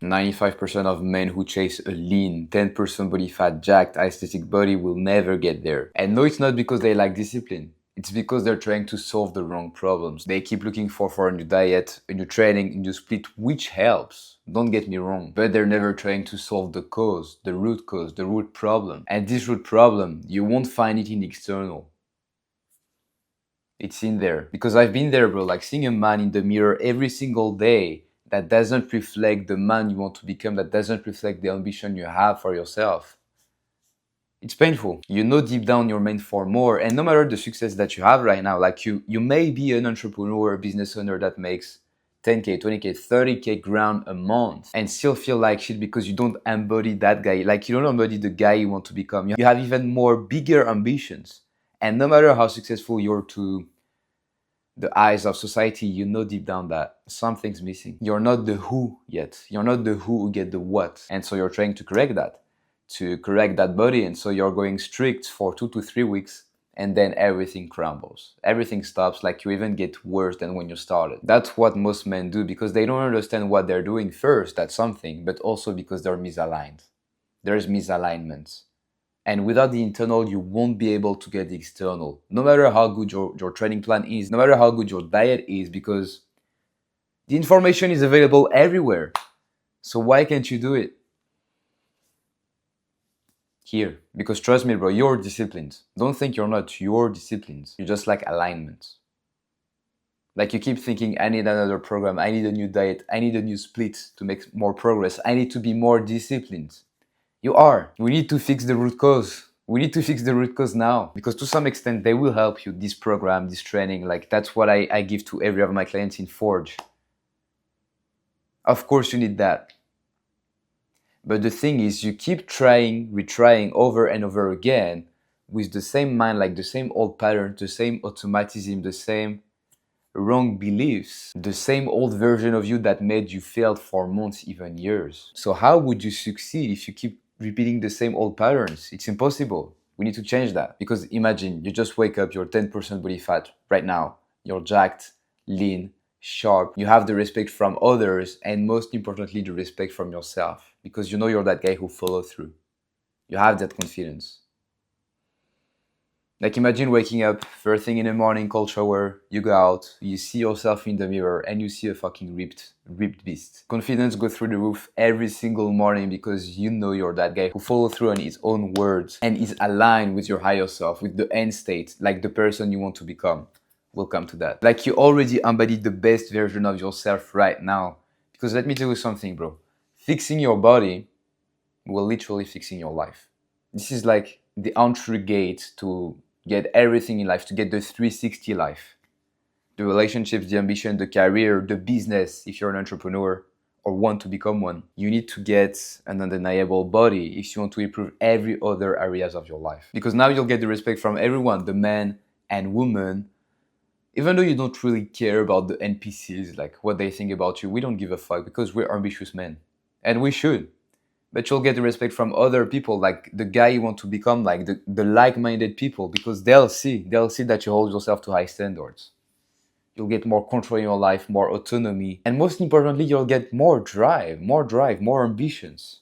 95% of men who chase a lean, 10% body fat, jacked, aesthetic body will never get there. And no, it's not because they lack discipline. It's because they're trying to solve the wrong problems. They keep looking for a new diet, a new training, a new split, which helps. Don't get me wrong. But they're never trying to solve the cause, the root problem. And this root problem, you won't find it in external. It's in there. Because I've been there, bro. Like seeing a man in the mirror every single day that doesn't reflect the man you want to become, that doesn't reflect the ambition you have for yourself. It's painful. You know deep down you're meant for more. And no matter the success that you have right now, like you may be an entrepreneur, a business owner that makes 10K, 20K, 30K grand a month and still feel like shit because you don't embody that guy. Like you don't embody the guy you want to become. You have even more bigger ambitions. And no matter how successful you're to the eyes of society, you know deep down that something's missing. You're not the who yet. You're not the who get the what. And so you're trying to correct that body. And so you're going strict for 2 to 3 weeks and then everything crumbles. Everything stops, like you even get worse than when you started. That's what most men do because they don't understand what they're doing first, that's something, but also because they're misaligned. There's misalignments. And without the internal, you won't be able to get the external. No matter how good your training plan is, no matter how good your diet is, because the information is available everywhere. So why can't you do it? Here. Because trust me, bro, you're disciplined. Don't think you're not. You're disciplined. You just like alignment. Like you keep thinking, I need another program, I need a new diet, I need a new split to make more progress, I need to be more disciplined. You are. We need to fix the root cause. We need to fix the root cause now. Because to some extent, they will help you. This program, this training, like that's what I give to every of my clients in Forge. Of course, you need that. But the thing is, you keep trying, retrying over and over again with the same mind, like the same old pattern, the same automatism, the same wrong beliefs, the same old version of you that made you fail for months, even years. So how would you succeed if you keep repeating the same old patterns? It's impossible. We need to change that. Because imagine you just wake up, you're 10% body fat right now. You're jacked, lean, sharp. You have the respect from others and most importantly, the respect from yourself. Because you know you're that guy who follows through. You have that confidence. Like imagine waking up first thing in the morning, cold shower, you go out, you see yourself in the mirror and you see a fucking ripped beast. Confidence goes through the roof every single morning because you know you're that guy who follows through on his own words and is aligned with your higher self, with the end state, like the person you want to become. We'll come to that. Like you already embodied the best version of yourself right now. Because let me tell you something, bro. Fixing your body will literally fixing your life. This is like the entry gate to get everything in life, to get the 360 life. The relationships, the ambition, the career, the business, if you're an entrepreneur or want to become one. You need to get an undeniable body if you want to improve every other areas of your life. Because now you'll get the respect from everyone, the men and women. Even though you don't really care about the NPCs, like what they think about you, we don't give a fuck because we're ambitious men. And we should. But you'll get the respect from other people, like the guy you want to become, like the like-minded people, because they'll see that you hold yourself to high standards. You'll get more control in your life, more autonomy, and most importantly, you'll get more drive, more ambitions.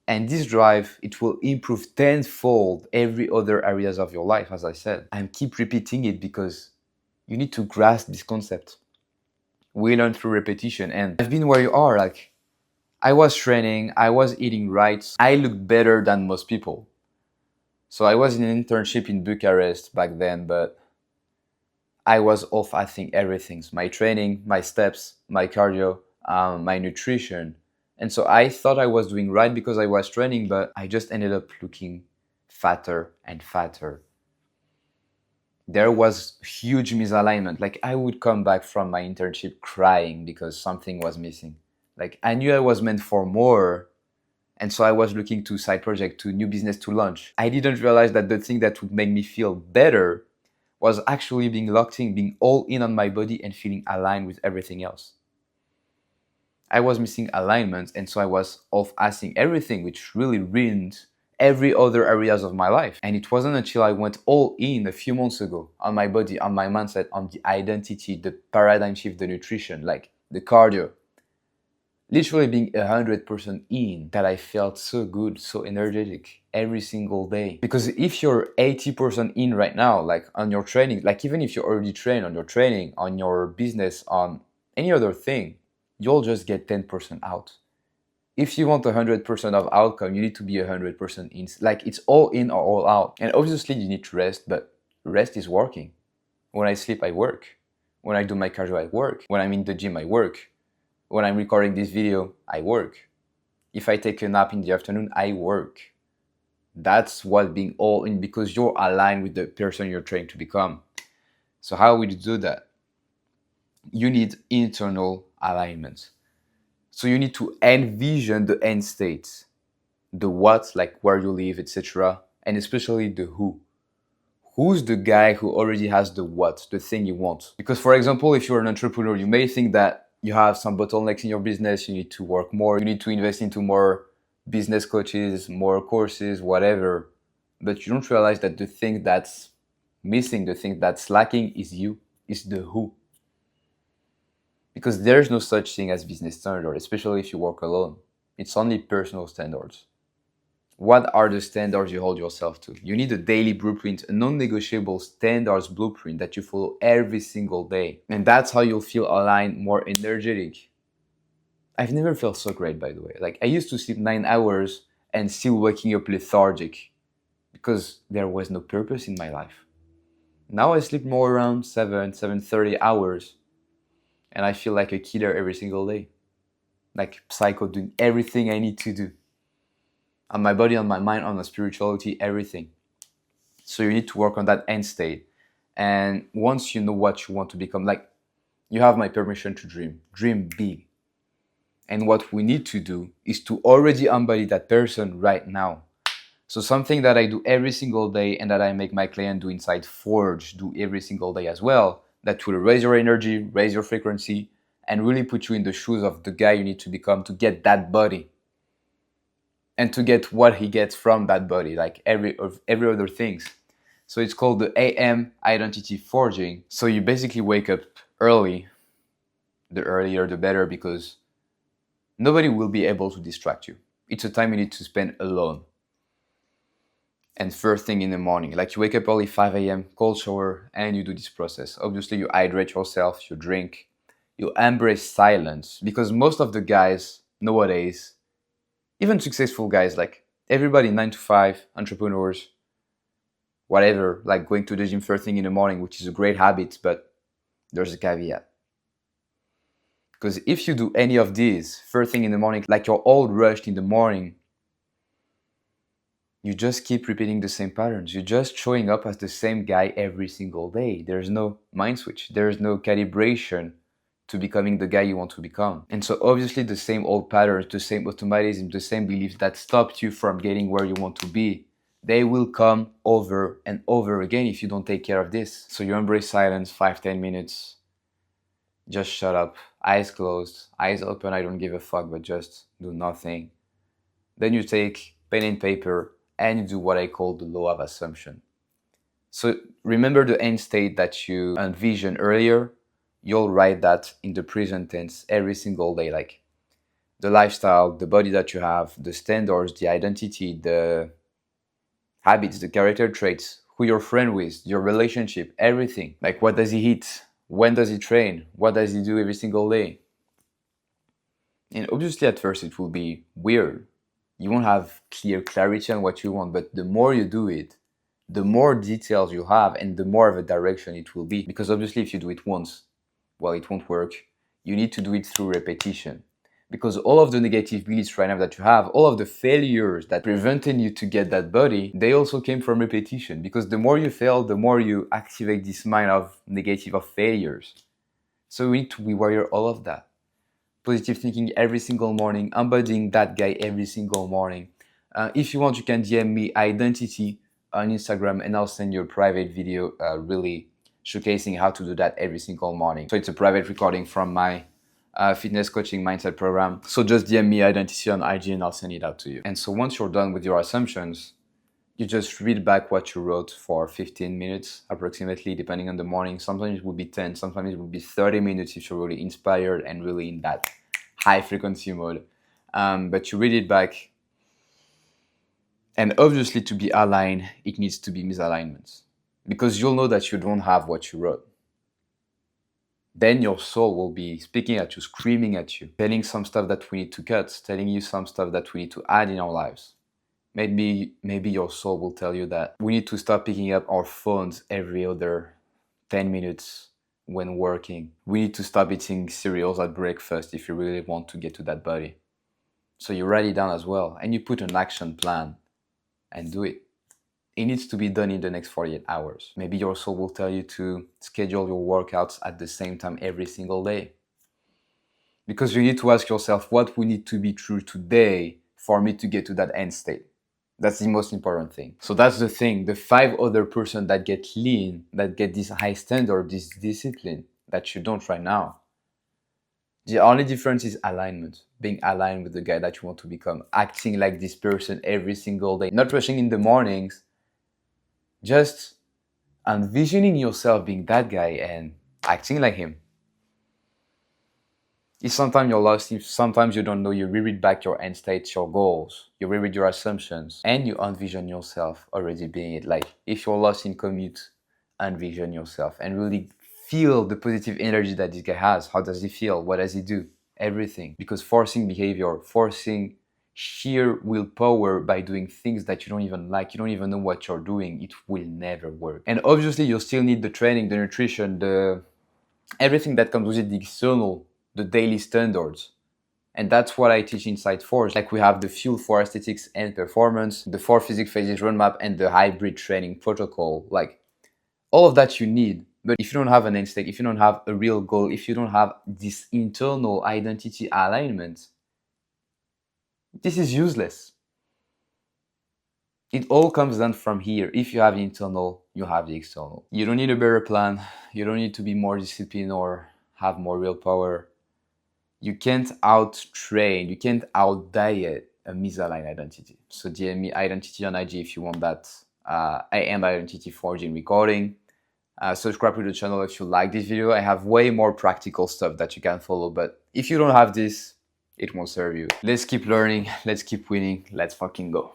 And this drive, it will improve tenfold every other areas of your life, as I said. And keep repeating it because you need to grasp this concept. We learn through repetition, and I've been where you are, like, I was training, I was eating right, I looked better than most people. So I was in an internship in Bucharest back then, but I was off-assing everything. My training, my steps, my cardio, my nutrition. And so I thought I was doing right because I was training, but I just ended up looking fatter and fatter. There was huge misalignment. Like I would come back from my internship crying because something was missing. Like I knew I was meant for more. And so I was looking to side project, to new business to launch. I didn't realize that the thing that would make me feel better was actually being locked in, being all in on my body and feeling aligned with everything else. I was missing alignment and so I was off-assing everything, which really ruined every other areas of my life. And it wasn't until I went all in a few months ago on my body, on my mindset, on the identity, the paradigm shift, the nutrition, like the cardio, literally being 100% in, that I felt so good, so energetic every single day. Because if you're 80% in right now, like on your training, like even if you're already trained on your training, on your business, on any other thing, you'll just get 10% out. If you want 100% of outcome, you need to be 100% in. Like it's all in or all out. And obviously you need to rest, but rest is working. When I sleep, I work. When I do my cardio, I work. When I'm in the gym, I work. When I'm recording this video, I work. If I take a nap in the afternoon, I work. That's what being all in, because you're aligned with the person you're trying to become. So how would you do that? You need internal alignment. So you need to envision the end state, the what, like where you live, etc., and especially the who. Who's the guy who already has the what, the thing you want? Because for example, if you're an entrepreneur, you may think that you have some bottlenecks in your business, you need to work more, you need to invest into more business coaches, more courses, whatever. But you don't realize that the thing that's missing, the thing that's lacking is you, is the who. Because there's no such thing as business standard, especially if you work alone. It's only personal standards. What are the standards you hold yourself to? You need a daily blueprint, a non-negotiable standards blueprint that you follow every single day. And that's how you'll feel aligned, more energetic. I've never felt so great, by the way. Like I used to sleep 9 hours and still waking up lethargic because there was no purpose in my life. Now I sleep more around 7:30 hours and I feel like a killer every single day. Like psycho, doing everything I need to do. On my body, on my mind, on my spirituality, everything. So you need to work on that end state. And once you know what you want to become, like you have my permission to dream big. And what we need to do is to already embody that person right now. So something that I do every single day and that I make my client do inside Forge, do every single day as well, that will raise your energy, raise your frequency, and really put you in the shoes of the guy you need to become to get that body. And to get what he gets from that body, like every other things. So it's called the AM identity forging. So you basically wake up early. The earlier the better, because nobody will be able to distract you. It's a time you need to spend alone. And first thing in the morning, like you wake up early, 5 a.m., cold shower, and you do this process. Obviously you hydrate yourself, you drink, you embrace silence, because most of the guys nowadays, even successful guys, like everybody 9 to 5, entrepreneurs, whatever, like going to the gym first thing in the morning, which is a great habit, but there's a caveat. Because if you do any of these first thing in the morning, like you're all rushed in the morning, you just keep repeating the same patterns. You're just showing up as the same guy every single day. There's no mind switch. There's no calibration to becoming the guy you want to become. And so obviously the same old patterns, the same automatism, the same beliefs that stopped you from getting where you want to be, they will come over and over again if you don't take care of this. So you embrace silence, 5-10 minutes. Just shut up, eyes closed, eyes open, I don't give a fuck, but just do nothing. Then you take pen and paper and you do what I call the law of assumption. So remember the end state that you envisioned earlier. You'll write that in the present tense every single day, like the lifestyle, the body that you have, the standards, the identity, the habits, the character traits, who you're friend with, your relationship, everything. Like what does he eat? When does he train? What does he do every single day? And obviously at first it will be weird. You won't have clear clarity on what you want, but the more you do it, the more details you have and the more of a direction it will be. Because obviously if you do it once, well, it won't work. You need to do it through repetition. Because all of the negative beliefs right now that you have, all of the failures that prevented you to get that body, they also came from repetition. Because the more you fail, the more you activate this mind of negative, of failures. So we need to rewire all of that. Positive thinking every single morning, embodying that guy every single morning. If you want, you can DM me identity on Instagram and I'll send you a private video really showcasing how to do that every single morning. So it's a private recording from my fitness coaching mindset program. So just DM me identity on IG and I'll send it out to you. And so once you're done with your assumptions, you just read back what you wrote for 15 minutes approximately, depending on the morning. Sometimes it will be 10, sometimes it will be 30 minutes if you're really inspired and really in that high frequency mode. But you read it back, and obviously to be aligned, it needs to be misalignments, because you'll know that you don't have what you wrote. Then your soul will be speaking at you, screaming at you, telling some stuff that we need to cut, telling you some stuff that we need to add in our lives. Maybe your soul will tell you that we need to stop picking up our phones every other 10 minutes when working. We need to stop eating cereals at breakfast if you really want to get to that body. So you write it down as well, and you put an action plan and do it. It needs to be done in the next 48 hours. Maybe your soul will tell you to schedule your workouts at the same time every single day. Because you need to ask yourself, what will need to be true today for me to get to that end state? That's the most important thing. So that's the thing. The 5 other person that get lean, that get this high standard, this discipline that you don't right now. The only difference is alignment. Being aligned with the guy that you want to become. Acting like this person every single day. Not rushing in the mornings. Just envisioning yourself being that guy and acting like him. If sometimes you're lost, if sometimes you don't know, you reread back your end states, your goals, you reread your assumptions, and you envision yourself already being it. Like if you're lost in commute, envision yourself and really feel the positive energy that this guy has. How does he feel? What does he do? Everything. Because forcing behavior, forcing sheer willpower by doing things that you don't even like, you don't even know what you're doing, it will never work. And obviously you still need the training, the nutrition, the everything that comes with it, the external, the daily standards. And that's what I teach inside Force. Like we have the fuel for aesthetics and performance, the 4 physique phases roadmap, and the hybrid training protocol. Like all of that you need. But if you don't have an end state, if you don't have a real goal, if you don't have this internal identity alignment, this is useless. It all comes down from here. If you have the internal, you have the external. You don't need a better plan. You don't need to be more disciplined or have more willpower. You can't out-train, you can't out-diet a misaligned identity. So DM me identity on IG if you want that. I am identity forging recording. Subscribe to the channel if you like this video. I have way more practical stuff that you can follow, but if you don't have this, it won't serve you. Let's keep learning, let's keep winning, let's fucking go.